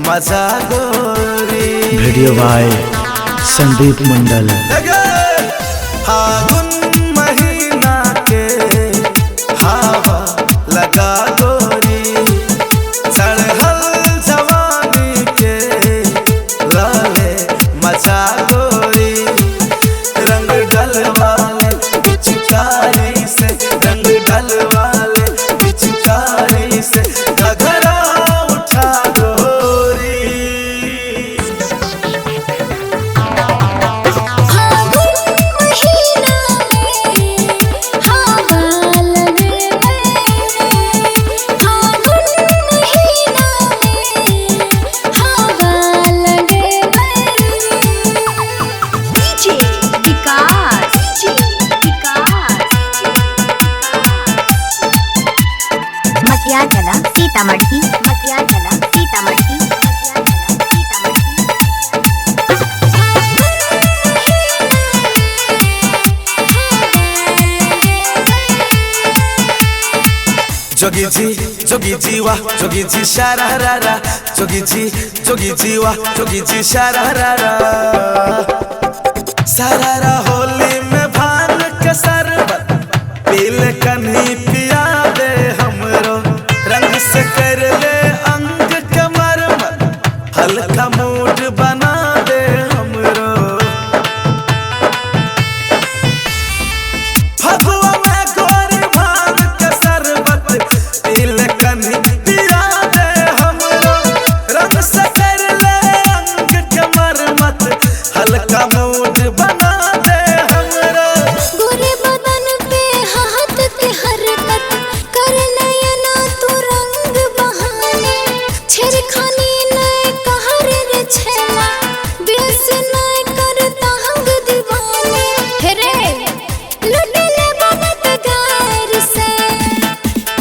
मजा गोरी। Video by Sandeep मंडल। फागुन महीना के हवा लगा गोरी, चढ़ल जवानी के लाले मचा गोरी। रंग डलवाले पिचकारी से, रंग डलवाले पिचकारी से घघरा उठा गोरी। मटियागला सीतामढ़ी, मटियागला सीतामढ़ी, जोगी जी वाह जोगी जी शारारा, जोगी जी वाह जोगी जी शारारा। सारारा होली में भान के शरबत पीले कन्ही पिया दे हमरो। रंग से कर ले अंग के मरमत, हल्का मूड बना दे हमरो। फगुआ में गोरी भान के शरबत पीले कन्ही पिया दे हमरो। रंग से कर ले अंग के मरमत, हल्का मूड बना दे हमरो। गोरे बदन पे हाथ के हरकत कर नयना तू रंग बहाने। छेड़खानी नए कहर रे छेला, बेस नए करता हंग दीवाने। हेरे लुटले बनत गार से,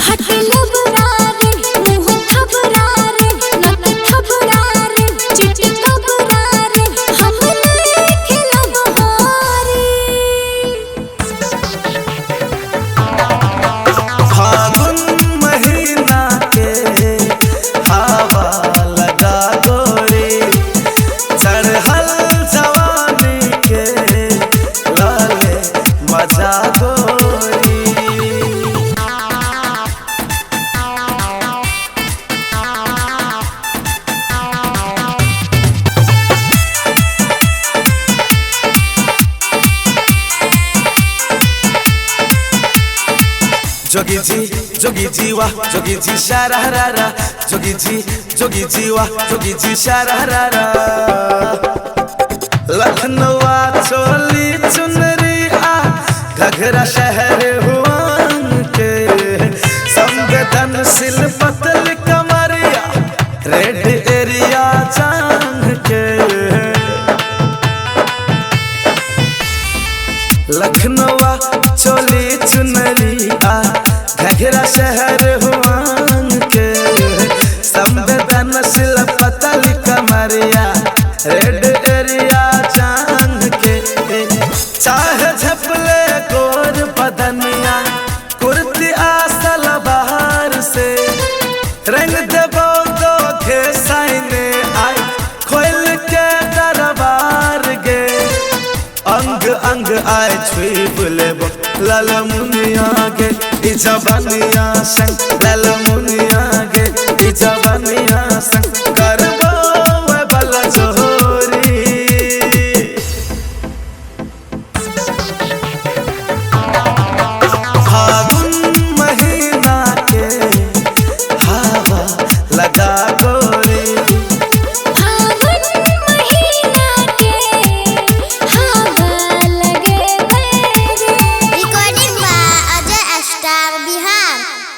हट लबरा रे मुँह खबरा रे, नत खबरा रे चिट खबरा रे, हम नहीं खिलब हारी। फागुन महीना के हवा लगा गोरी, चढ़ल जवानी के लाले मजा गोरी। जोगी जी वाह जोगी जी शारारा, जोगी जी वाह जोगी जी शारारा। लखनऊ चोली चुनरी आ घघरा शहर हुआन के, संवेदनशील पतल कमरिया रेड एरिया जान के। लखनऊ चोली चुनरी आ घघरा शहर हुआन के, संवेदनशील पतल कमरिया रेड एरिया जान के। चाहे झपले गोर बदनिया कुर्ती आसल बाहर से, रंग देबो दो के साइने आई खोल के दरबार गे। अंग अंग आए छुई बुलेबो लाल मुनिया गे, जबनिया संग